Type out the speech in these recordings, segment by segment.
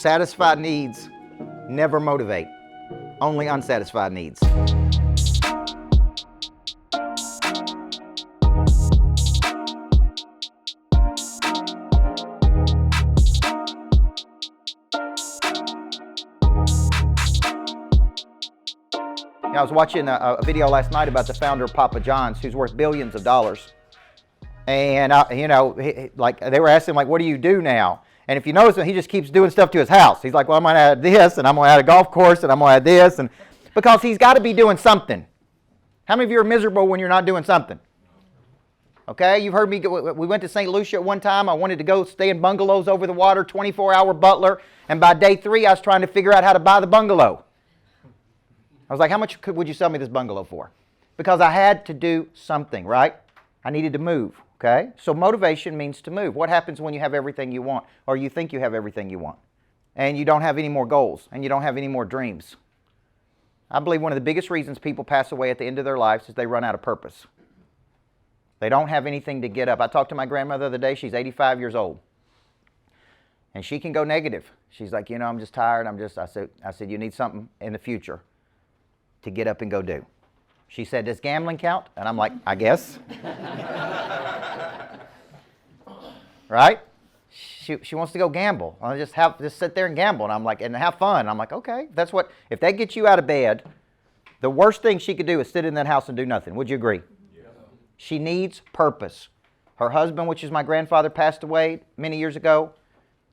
Satisfied needs never motivate. Only unsatisfied needs. I was watching a video last night about the founder of Papa John's, who's worth billions of dollars. And, like they were asking, like, what do you do now? And if you notice, he just keeps doing stuff to his house. He's like, well, I'm going to add this, and I'm going to add a golf course, and I'm going to add this. And because he's got to be doing something. How many of you are miserable when you're not doing something? Okay, you've heard me go, we went to St. Lucia at one time. I wanted to go stay in bungalows over the water, 24-hour butler. And by day 3, I was trying to figure out how to buy the bungalow. I was like, how much would you sell me this bungalow for? Because I had to do something, right? I needed to move, okay? So motivation means to move. What happens when you have everything you want, or you think you have everything you want, and you don't have any more goals, and you don't have any more dreams? I believe one of the biggest reasons people pass away at the end of their lives is they run out of purpose. They don't have anything to get up. I talked to my grandmother the other day. She's 85 years old. And she can go negative. She's like, I'm just tired. I said, you need something in the future to get up and go do. She said, does gambling count? And I'm like, I guess. Right? She wants to go gamble. I'll just sit there and gamble. And I'm like, and have fun. And I'm like, okay, if that gets you out of bed, the worst thing she could do is sit in that house and do nothing. Would you agree? Yeah. She needs purpose. Her husband, which is my grandfather, passed away many years ago.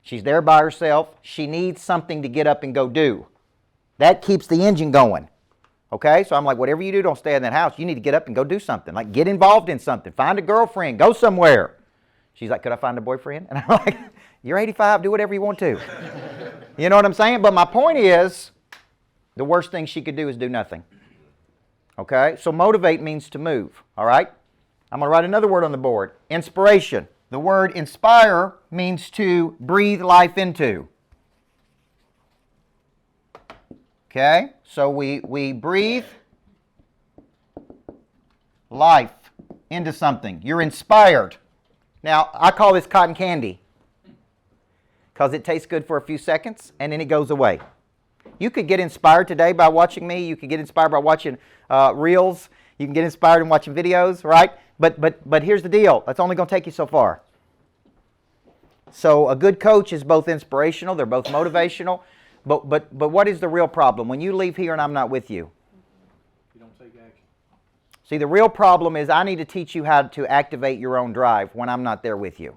She's there by herself. She needs something to get up and go do. That keeps the engine going. Okay, so I'm like, whatever you do, don't stay in that house. You need to get up and go do something. Like, get involved in something. Find a girlfriend. Go somewhere. She's like, could I find a boyfriend? And I'm like, you're 85. Do whatever you want to. You know what I'm saying? But my point is, the worst thing she could do is do nothing. Okay, so motivate means to move. All right? I'm going to write another word on the board. Inspiration. The word inspire means to breathe life into. Okay, so we breathe life into something. You're inspired. Now, I call this cotton candy because it tastes good for a few seconds and then it goes away. You could get inspired today by watching me. You could get inspired by watching reels. You can get inspired in watching videos, right? But here's the deal. That's only going to take you so far. So a good coach is both inspirational. They're both motivational. But what is the real problem? When you leave here and I'm not with you. You don't take action. See, the real problem is I need to teach you how to activate your own drive when I'm not there with you.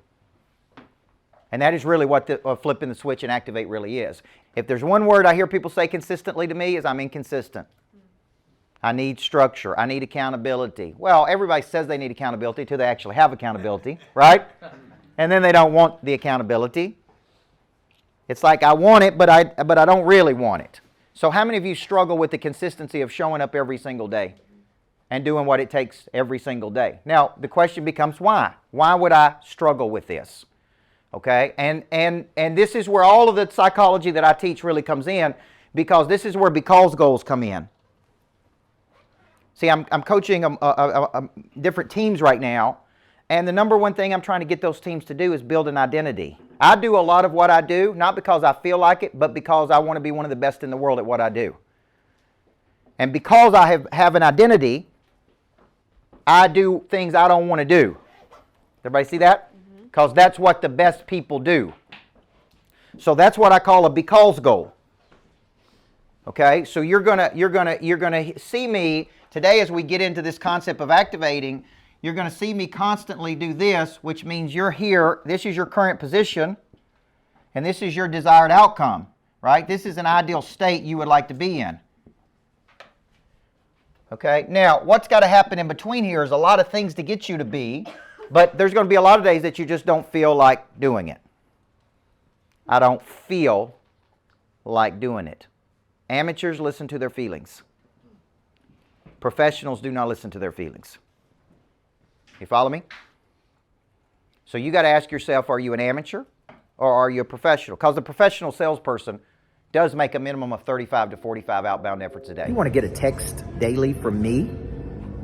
And that is really what flipping the switch and activate really is. If there's one word I hear people say consistently to me is I'm inconsistent. I need structure. I need accountability. Well, everybody says they need accountability until they actually have accountability, right? And then they don't want the accountability. It's like I want it, but I don't really want it. So how many of you struggle with the consistency of showing up every single day and doing what it takes every single day? Now, the question becomes why? Why would I struggle with this? Okay? And this is where all of the psychology that I teach really comes in, because this is where because goals come in. See, I'm coaching different teams right now, and the number one thing I'm trying to get those teams to do is build an identity. I do a lot of what I do, not because I feel like it, but because I want to be one of the best in the world at what I do. And because I have an identity, I do things I don't want to do. Everybody see that? Because that's what the best people do. So that's what I call a because goal. Okay? So you're gonna see me today as we get into this concept of activating. You're going to see me constantly do this, which means you're here. This is your current position, and this is your desired outcome, right? This is an ideal state you would like to be in. Okay? Now, what's got to happen in between here is a lot of things to get you to be, but there's going to be a lot of days that you just don't feel like doing it. I don't feel like doing it. Amateurs listen to their feelings. Professionals do not listen to their feelings. You follow me? So you got to ask yourself, are you an amateur or are you a professional? Because the professional salesperson does make a minimum of 35 to 45 outbound efforts a day. You want to get a text daily from me,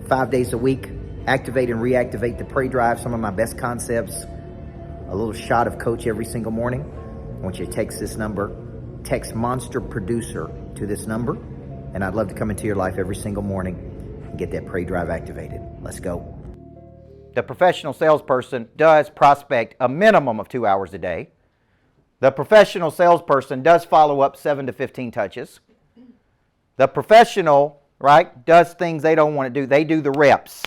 5 days a week, activate and reactivate the prey drive, some of my best concepts, a little shot of coach every single morning. I want you to text this number, text Monster Producer to this number, and I'd love to come into your life every single morning and get that pray drive activated. Let's go. The professional salesperson does prospect a minimum of 2 hours a day. The professional salesperson does follow up 7 to 15 touches. The professional, right, does things they don't want to do. They do the reps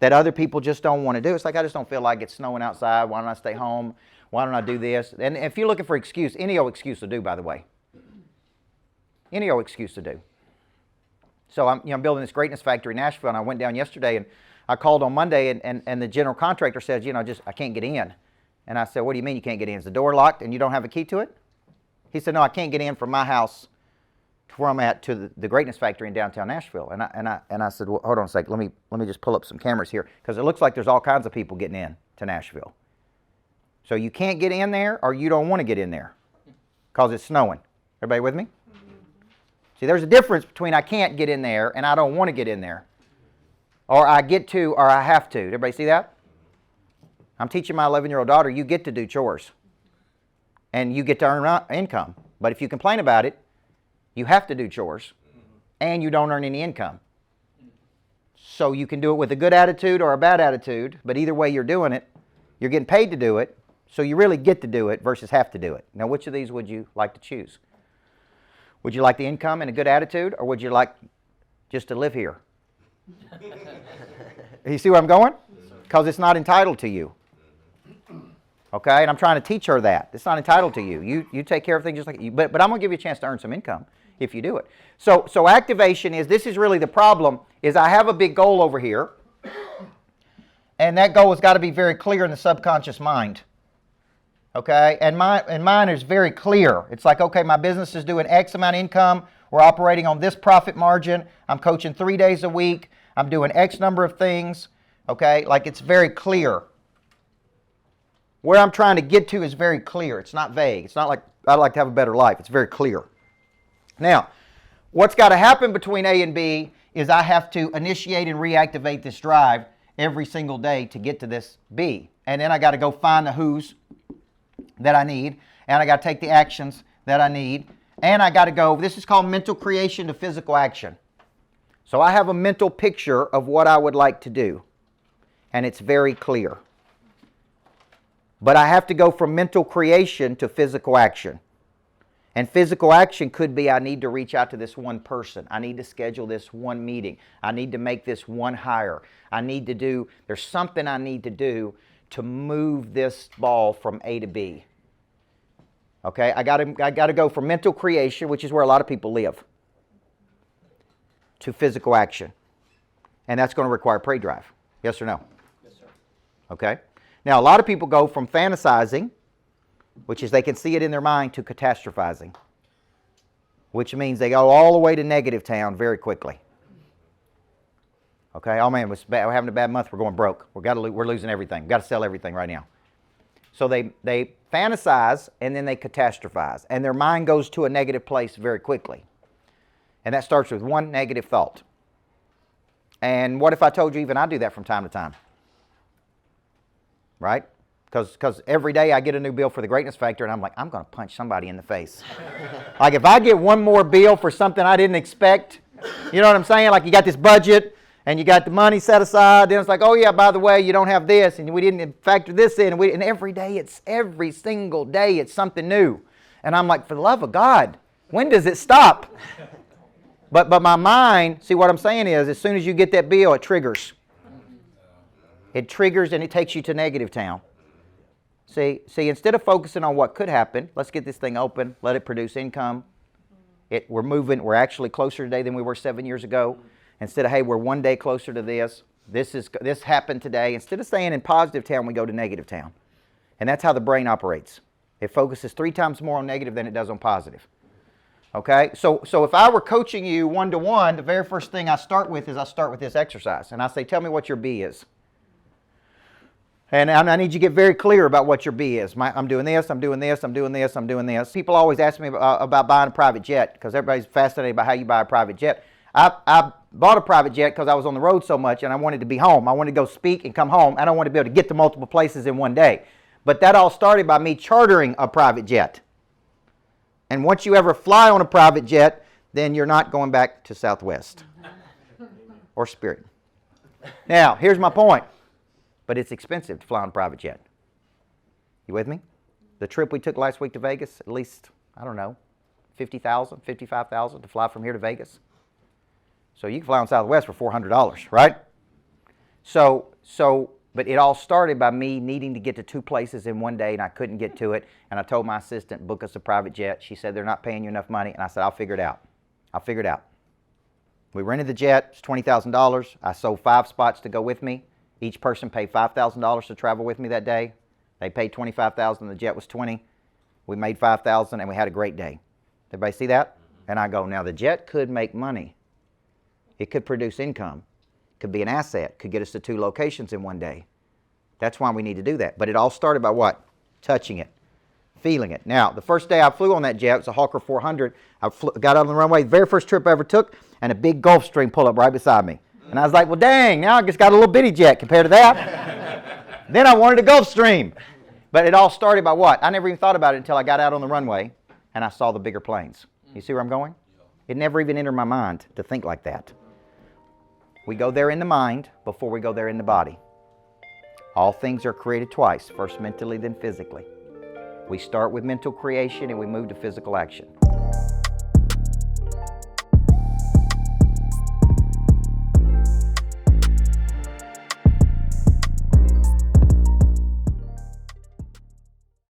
that other people just don't want to do. It's like, I just don't feel like it's snowing outside. Why don't I stay home? Why don't I do this? And if you're looking for excuse, any old excuse will do, by the way. Any old excuse to do. So I'm building this greatness factory in Nashville, and I went down yesterday, and I called on Monday, and the general contractor says, I can't get in. And I said, what do you mean you can't get in? Is the door locked and you don't have a key to it? He said, no, I can't get in from my house to where I'm at to the greatness factory in downtown Nashville. And I said, well, hold on a second. Let me just pull up some cameras here, because it looks like there's all kinds of people getting in to Nashville. So you can't get in there, or you don't want to get in there because it's snowing. Everybody with me? See, there's a difference between I can't get in there and I don't want to get in there. Or I get to, or I have to. Everybody see that? I'm teaching my 11-year-old daughter, you get to do chores. And you get to earn income. But if you complain about it, you have to do chores. And you don't earn any income. So you can do it with a good attitude or a bad attitude. But either way you're doing it, you're getting paid to do it. So you really get to do it versus have to do it. Now, which of these would you like to choose? Would you like the income and a good attitude? Or would you like just to live here? You see where I'm going? Because it's not entitled to you. Okay, and I'm trying to teach her that. It's not entitled to you. You take care of things just like you. But I'm going to give you a chance to earn some income if you do it. So activation this is really the problem, is I have a big goal over here. And that goal has got to be very clear in the subconscious mind. Okay, and mine is very clear. It's like, okay, my business is doing X amount of income. We're operating on this profit margin. I'm coaching 3 days a week. I'm doing X number of things. Okay, like it's very clear. Where I'm trying to get to is very clear. It's not vague. It's not like I'd like to have a better life. It's very clear. Now, what's got to happen between A and B is I have to initiate and reactivate this drive every single day to get to this B. And then I got to go find the who's that I need. And I got to take the actions that I need. And I got to go, this is called mental creation to physical action. So I have a mental picture of what I would like to do. And it's very clear. But I have to go from mental creation to physical action. And physical action could be, I need to reach out to this one person. I need to schedule this one meeting. I need to make this one hire. There's something I need to do to move this ball from A to B. Okay, I got to go from mental creation, which is where a lot of people live, to physical action. And that's going to require pray drive. Yes or no? Yes, sir. Okay. Now, a lot of people go from fantasizing, which is they can see it in their mind, to catastrophizing, which means they go all the way to negative town very quickly. Okay, oh man, we're having a bad month, we're going broke. We're losing everything. We've got to sell everything right now. So they fantasize and then they catastrophize. And their mind goes to a negative place very quickly. And that starts with one negative thought. And what if I told you even I do that from time to time? Right? Because every day I get a new bill for the Greatness Factor and I'm like, I'm going to punch somebody in the face. Like if I get one more bill for something I didn't expect, you know what I'm saying? Like you got this budget and you got the money set aside, then it's like, oh yeah, by the way, you don't have this and we didn't factor this in. And every single day it's something new. And I'm like, for the love of God, when does it stop? But my mind, see what I'm saying is, as soon as you get that bill, it triggers. It triggers and it takes you to negative town. See, instead of focusing on what could happen, let's get this thing open, let it produce income. We're actually closer today than we were 7 years ago. Instead of, hey, we're one day closer to this. This happened today. Instead of staying in positive town, we go to negative town. And that's how the brain operates. It focuses 3 times more on negative than it does on positive. Okay? So if I were coaching you one-to-one, the very first thing I start with this exercise. And I say, tell me what your B is. And I need you to get very clear about what your B is. I'm doing this, I'm doing this, I'm doing this, I'm doing this. People always ask me about buying a private jet because everybody's fascinated by how you buy a private jet. I bought a private jet because I was on the road so much and I wanted to be home. I wanted to go speak and come home. I don't want to be able to get to multiple places in one day. But that all started by me chartering a private jet. And once you ever fly on a private jet, then you're not going back to Southwest or Spirit. Now, here's my point. But it's expensive to fly on a private jet. You with me? The trip we took last week to Vegas, at least, I don't know, $50,000, $55,000 to fly from here to Vegas. So you can fly on Southwest for $400, right? But it all started by me needing to get to 2 places in one day, and I couldn't get to it. And I told my assistant, book us a private jet. She said, they're not paying you enough money. And I said, I'll figure it out. I'll figure it out. We rented the jet. It's $20,000. I sold 5 spots to go with me. Each person paid $5,000 to travel with me that day. They paid $25,000. The jet was $20,000. We made $5,000, and we had a great day. Everybody see that? And I go, now the jet could make money. It could produce income. Could be an asset. Could get us to 2 locations in one day. That's why we need to do that. But it all started by what? Touching it. Feeling it. Now, the first day I flew on that jet, it was a Hawker 400. I got out on the runway, the very first trip I ever took, and a big Gulfstream pulled up right beside me. And I was like, well, dang, now I just got a little bitty jet compared to that. Then I wanted a Gulfstream. But it all started by what? I never even thought about it until I got out on the runway and I saw the bigger planes. You see where I'm going? It never even entered my mind to think like that. We go there in the mind before we go there in the body. All things are created twice, first mentally, then physically. We start with mental creation and we move to physical action.